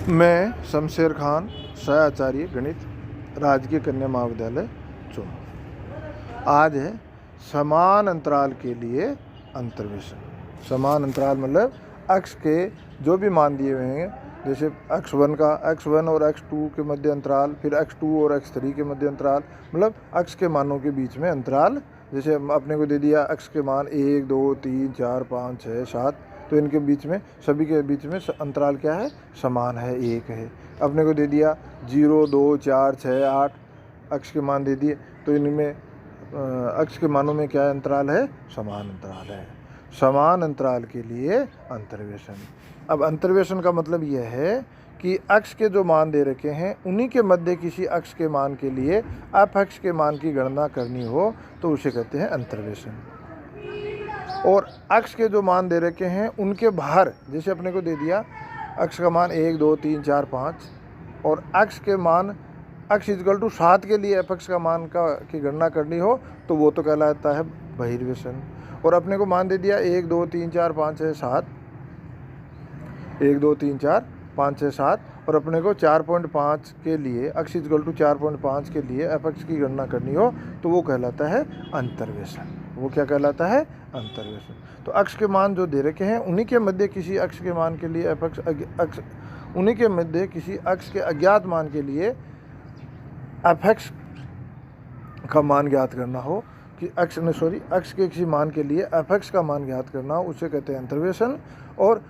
मैं शमशेर खान, सहाचार्य गणित, राजकीय कन्या महाविद्यालय चुनाव। आज है समान अंतराल के लिए अंतर्वेशन। समान अंतराल मतलब अक्ष के जो भी मान दिए हुए हैं, जैसे x1 का x1 और x2 के मध्य अंतराल, फिर x2 और x3 के मध्य अंतराल, मतलब अक्ष के मानों के बीच में अंतराल। जैसे अपने को दे दिया अक्ष के मान 1 2 3 4 5 6 7, तो इनके बीच में सभी के बीच में अंतराल क्या है? समान है, एक है। अपने को दे दिया 0 2 4 6 8 अक्ष के मान दे दिए, तो इनमें अक्ष के मानों में क्या अंतराल है? समान अंतराल है। समान अंतराल के लिए अंतर्वेशन। अब अंतर्वेशन का मतलब यह है कि अक्ष के जो मान दे रखे हैं उन्हीं के मध्य किसी अक्ष के मान के लिए अपअक्ष के मान की गणना करनी हो तो उसे कहते हैं अंतर्वेशन। और अक्ष के जो मान दे रखे हैं उनके बाहर, जैसे अपने को दे दिया अक्ष का मान 1 2 3 4 5 और अक्ष के मान अक्ष इक्वल टू 7 के लिए अपअक्ष का मान की गणना करनी हो तो वो तो कहलाता है बहिर्वेशन। और अपने को मान दे दिया 1 2 3 4 5 6 7, 1 2 3 4 5 6 7 और अपने को 4.5 के लिए अक्ष इक्वल टू 4.5 के लिए अपअक्ष की गणना करनी हो तो वो कहलाता है अंतर्वेशन। वो क्या कहलाता है? अंतर्वेशन। तो अक्ष के मान जो दे रखे हैं उन्हीं के मध्य किसी अक्ष के मान के लिए अपअक्ष उन्हीं के मध्य किसी अक्ष के अज्ञात मान के लिए अपअक्ष का मान ज्ञात करना हो कि अक्ष के किसी मान के लिए अपअक्ष का मान ज्ञात करना हो उसे कहते हैं अंतर्वेशन। और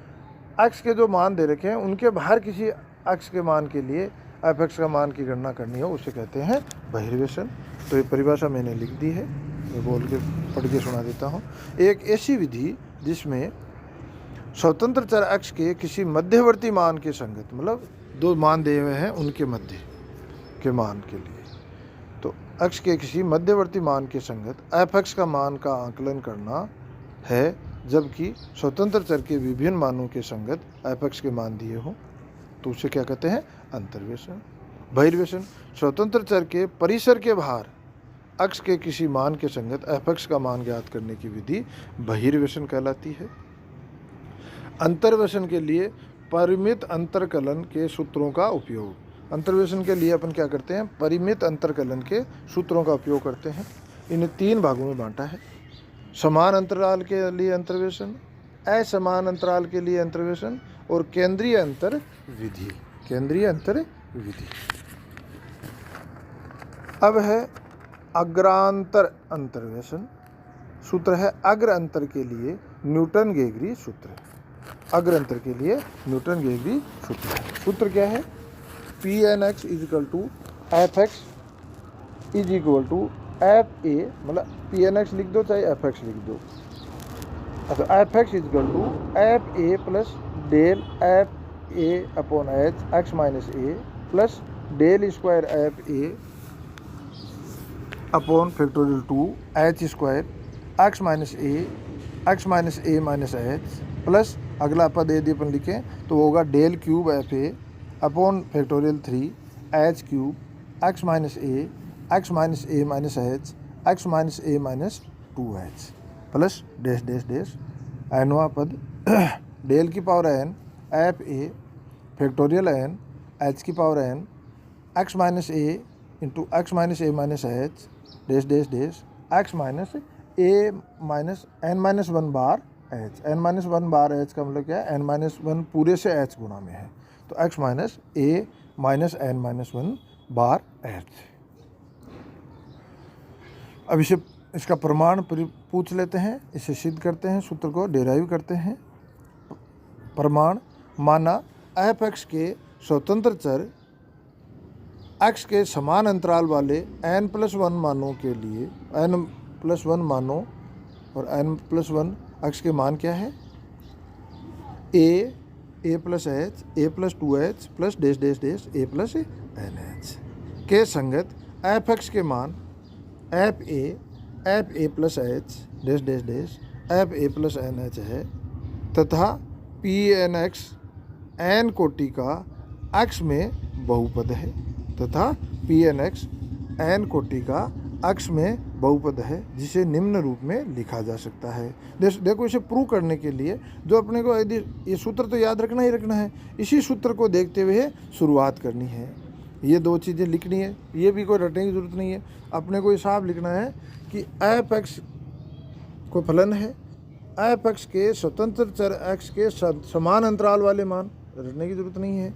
अक्ष के जो मान दे रखे हैं उनके बाहर किसी अक्ष के मान के लिए अपअक्ष का मान की गणना करनी हो उसे कहते हैं बहिर्वेशन। तो ये परिभाषा मैंने लिख दी है, मैं बोल के पढ़ के सुना देता हूँ। एक ऐसी विधि जिसमें स्वतंत्र चर अक्ष के किसी मध्यवर्ती मान के संगत, मतलब दो मान दिए हुए हैं उनके मध्य के मान के लिए, तो अक्ष के किसी मध्यवर्ती मान के संगत अपअक्ष का मान का आकलन करना है, जबकि स्वतंत्र चर के विभिन्न मानों के संगत अपअक्ष के मान दिए हों तो उसे क्या कहते हैं? अंतर्वेशन। बहिर्वेशन, स्वतंत्र चर के परिसर के बाहर अक्ष के किसी मान के संगत अपअक्ष का मान ज्ञात करने की विधि बहिर्वेशन कहलाती है। अंतर्वेशन के लिए परिमित अंतरकलन के सूत्रों का उपयोग। अंतर्वेशन के लिए अपन क्या करते हैं? परिमित अंतरकलन के सूत्रों का उपयोग करते हैं। इन्हें 3 भागों में बांटा है। समान अंतराल के लिए अंतर्वेशन, असमान अंतराल के लिए अंतर्वेशन और केंद्रीय अंतर विधि। केंद्रीय अंतर विधि। अब है अग्रांतर अंतर्वेशन। सूत्र है अग्र अंतर के लिए न्यूटन गेगरी सूत्र। अग्र अंतर के लिए न्यूटन गेगरी सूत्र। सूत्र क्या है? Pnx is equal to fx is equal to f a, मतलब Pnx लिख दो चाहे fx लिख दो। अच्छा, fx is equal to f a plus del f a upon h x minus a plus del square f a upon factorial 2 h square x minus a minus h plus अगला पद यदि अपन लिखें तो होगा del cube f a upon factorial 3 h cube x minus a minus h x minus a minus 2h plus dash dash dash एनवा पद del की power n F a factorial n h की power n x minus a into x minus a minus h dash dash dash x minus a minus n minus 1 bar h. N minus 1 bar h का मतलब क्या है? N minus 1 पूरे से H गुणा में है, तो x minus a minus n minus 1 bar H. अब इसका प्रमाण पूछ लेते हैं, इसे सिद्ध करते हैं, सूत्र को डेराइव करते हैं। प्रमाण: माना अपअक्ष के स्वतंत्र चर अक्ष के समान अंतराल वाले n+1 मानों के लिए n+1 मानों और n+1 अक्ष के मान क्या है? a plus h, a plus 2h plus dash dash dash a plus n h के संगत अपअक्ष के मान f a plus h dash dash dash f a plus n h है तथा Pnx n कोटि का अक्ष में बहुपद है तथा Pnx n कोटि का अक्ष में बहुपद है जिसे निम्न रूप में लिखा जा सकता है। देखो इसे प्रूव करने के लिए जो अपने को यदि ये सूत्र तो याद रखना ही रखना है, इसी सूत्र को देखते हुए शुरुआत करनी है। ये दो चीज़ें लिखनी है, ये भी कोई रटने की जरूरत नहीं है। अपने को हिसाब लिखना है कि एफ एक्स को फलन है, एफ एक्स के स्वतंत्र चर एक्स के समान अंतराल वाले मान, रटने की जरूरत नहीं है।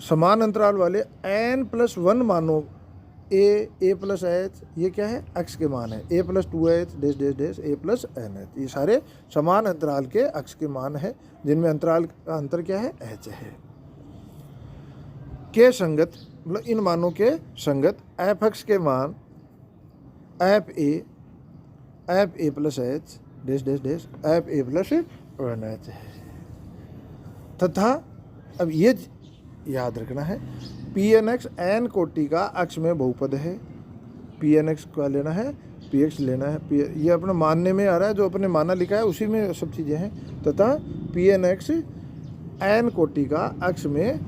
समान अंतराल वाले n+1 मानों a प्लस एच, ये क्या है, अक्ष के मान है। a + 2h dash dash dash a + nh, ये सारे समान अंतराल के अक्ष के मान है जिनमें अंतराल का अंतर क्या है, h है। के संगत मतलब इन मानों के संगत एफ एक्स के मान f a plus h dash dash dash f a plus H है। तथा अब ये याद रखना है पी एन एक्स एन कोटि का अक्ष में बहुपद है। पी एन एक्स का लेना है, पी एक्स लेना है, ये अपने मानने में आ रहा है, जो अपने माना लिखा है उसी में सब चीज़ें हैं। तथा पी एन एक्स एन कोटि का अक्ष में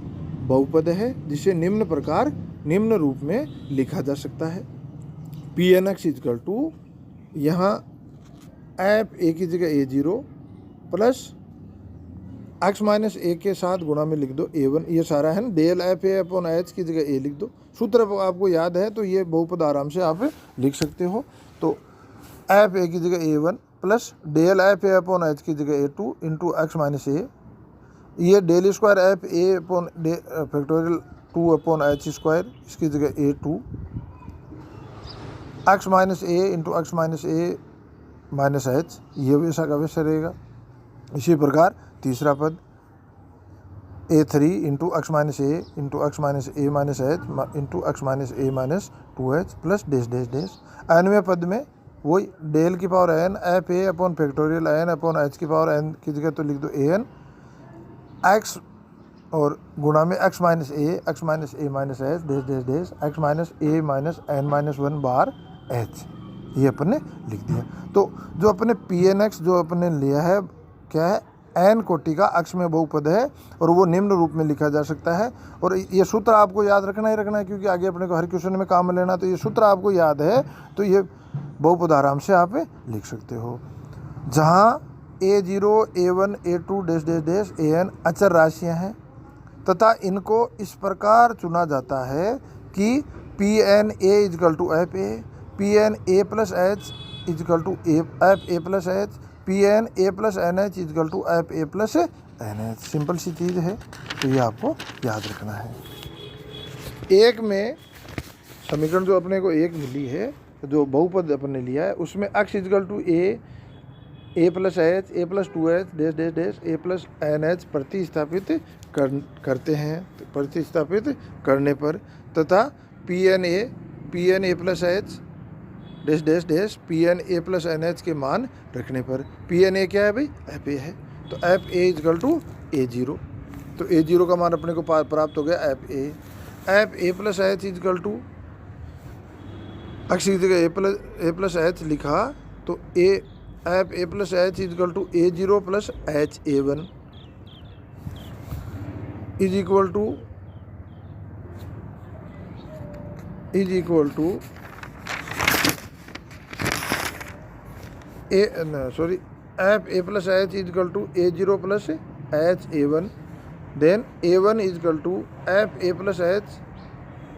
बहुपद है जिसे निम्न प्रकार निम्न रूप में लिखा जा सकता है। P n x is equal to यहाँ एफ ए की जगह a0 प्लस x माइनस ए के साथ गुणा में लिख दो a1, ये सारा है ना, del f a upon h की जगह a लिख दो। सूत्र आपको याद है तो ये बहुपद आराम से आप लिख सकते हो। तो एफ ए की जगह a1 plus del f a upon h की जगह a2 into x minus a, ये del square f a upon factorial 2 upon h square, इसकी जगह a2 x minus a into x minus a minus h, ये वैसा का वैसा रहेगा। इसी प्रकार तीसरा पद a3 into x minus a into x minus a minus h into x minus a minus 2h plus dash dash dash. एनवें पद में वही डेल की power n f a upon factorial n upon h की power n की जगह तो लिख दो an एक्स और गुणा में x minus a minus h dash dash dash x minus a minus n minus 1 bar h, ये अपन ने लिख दिया। तो जो अपने पी एन एक्स जो अपने लिया है क्या है, एन कोटि का अक्ष में बहुपद है और वो निम्न रूप में लिखा जा सकता है। और ये सूत्र आपको याद रखना ही रखना है क्योंकि आगे अपने को हर क्वेश्चन में काम में लेना, तो ये सूत्र आपको याद है तो ये बहुपद आराम से आप लिख सकते हो। जहाँ a0 a1 a2 dash dash dash an अचर राशियाँ हैं तथा इनको इस प्रकार चुना जाता है कि p n a equal to f a, p n a plus h equal to f a plus h, p n a plus n h equal to f a plus n h. Simple सी चीज़ है तो ये आपको याद रखना है। एक में समीकरण जो अपने को एक मिली है, जो बहुपद अपने लिया है उसमें x is equal to a plus h a plus 2h dash dash dash a plus n h प्रतिस्थापित करते हैं। प्रतिस्थापित करने पर तथा p n a plus h dash dash dash p n a plus n h के मान रखने पर पी एन ए क्या है भाई, एफ ए है, तो f A equal to a0, तो a0 का मान अपने को प्राप्त हो गया f a plus h equal to अक्ष की जगह ए प्लस एच लिखा तो f a plus h equal to a0 plus h a1 is equal to f a plus h equal to a0 plus h a1, then a1 equal to f a plus h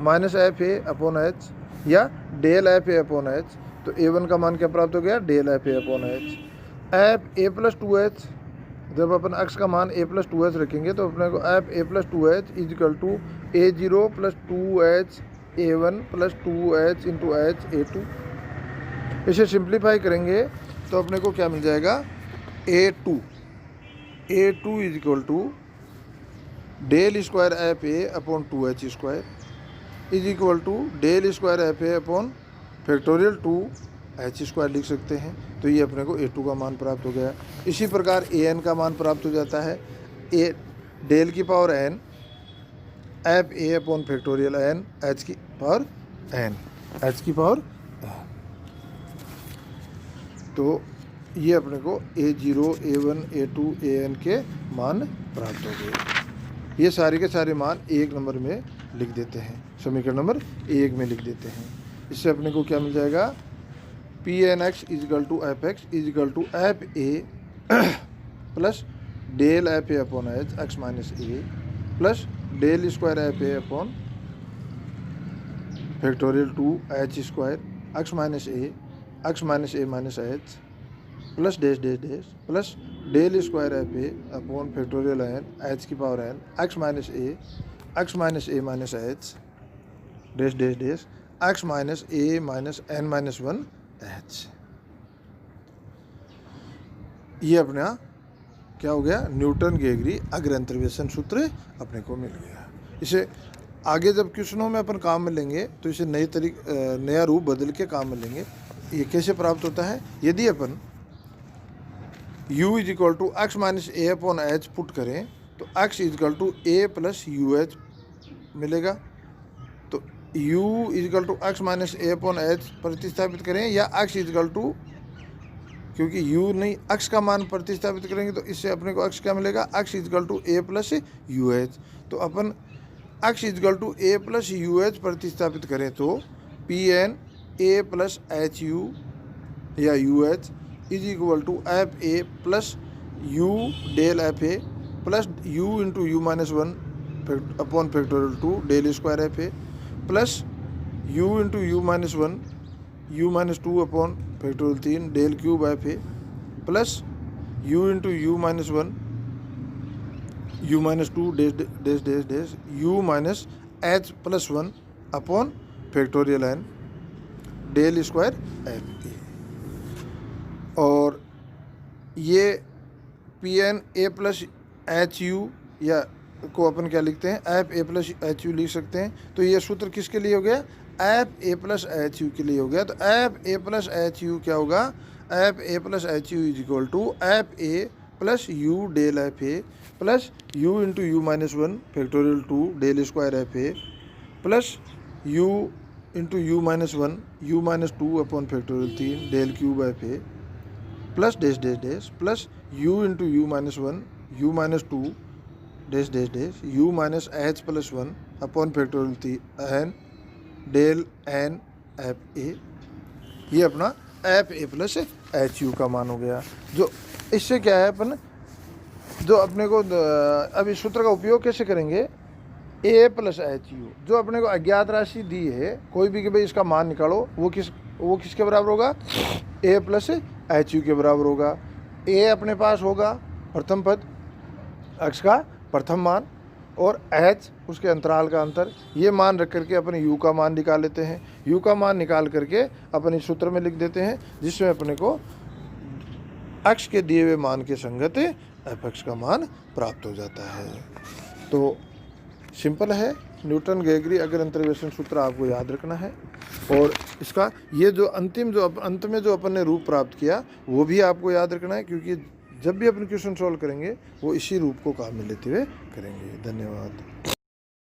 minus f a upon h या del f a upon h, तो a1 का मान क्या प्राप्त हो गया, del f a upon H. F a plus 2h, जब अपन x का मान a प्लस 2h रखेंगे तो अपने को f a plus 2h is equal to a0 plus 2h a1 plus 2h into h a2। इसे सिंप्लीफाई करेंगे तो अपने को क्या मिल जाएगा, a2 is equal to del square f a upon 2h square is equal to del square f a upon factorial 2h square लिख सकते हैं। तो ये अपने को a2 का मान प्राप्त हो गया। इसी प्रकार an का मान प्राप्त हो जाता है a डेल की power n F a upon factorial n h की पावर n। तो ये अपने को a0 a1 a2 an के मान प्राप्त हो गए। ये सारे के सारे मान एक नंबर में लिख देते हैं, समीकरण नंबर 1 में लिख देते हैं। इससे अपने को क्या मिल जाएगा, p n x equal to f x equal to f a plus del f a upon h x minus a plus del square f a upon factorial 2 h square x minus a minus h plus dash dash dash plus del square f a upon factorial n h की power n x minus a minus h dash dash dash x minus a minus n minus 1 H. ये अपना क्या हो गया, Newton गेगरी अग्र अंतर्वेशन सूत्र अपने को मिल गया। इसे आगे जब क्वेश्चनों में अपन काम में लेंगे तो इसे नया रूप बदल के काम में लेंगे। ये कैसे प्राप्त होता है, यदि अपन u is equal to x minus a upon h put करें तो x is equal to a plus u h मिलेगा। तो u is equal to x minus a upon h प्रतिस्थापित करें या x इज इक्वल टू, क्योंकि u नहीं x का मान प्रतिस्थापित करेंगे तो इससे अपने को x क्या मिलेगा, x is equal to a plus u h. तो अपन x is equal to a plus u h प्रतिस्थापित करें तो p n a plus h u या u h is equal to f a plus u del f a plus u into u minus 1 upon factorial 2 del square f a plus u into u minus 1 u minus 2 upon factorial 3 del cube f a plus u into u minus 1 u minus 2 dash dash dash dash u minus h plus 1 upon factorial n del square f a. और ये p n a plus h u या को अपन क्या लिखते हैं, f a plus h u लिख सकते हैं। तो ये सूत्र किसके लिए हो गया, f a plus h u के लिए हो गया। तो f a plus h u क्या होगा, f a plus h u is equal to f a plus u del f a plus u into u minus 1 factorial 2 del square f a plus u into u minus 1 u minus 2 upon factorial 3 del cube f a plus dash dash dash plus u into u minus 1 u minus 2 dash dash dash u minus h plus 1 upon factorial n del n f a. ये अपना f a plus h u का मान हो गया। जो इससे क्या है, अपन जो अपने को अब इस सूत्र का उपयोग कैसे करेंगे, ए प्लस एच यू जो अपने को अज्ञात राशि दी है, कोई भी कि भाई इसका मान निकालो, वो किसके बराबर होगा, ए प्लस एच यू के बराबर होगा। ए अपने पास होगा प्रथम पद x का प्रथम मान और h उसके अंतराल का अंतर, ये मान रख करके अपन u का मान निकाल लेते हैं। u का मान निकाल करके अपन इस सूत्र में लिख देते हैं जिसमें अपने को x के दिए हुए मान के संगत fx का मान प्राप्त हो जाता है। तो सिंपल है, न्यूटन गेगरी अग्र अंतर्वेशन सूत्र आपको याद रखना है। और इसका ये जो अंत में जो अपन ने रूप प्राप्त किया वो भी आपको याद रखना है, क्योंकि जब भी अपन क्वेश्चन सॉल्व करेंगे वो इसी रूप को काम में लेते हुए करेंगे। धन्यवाद।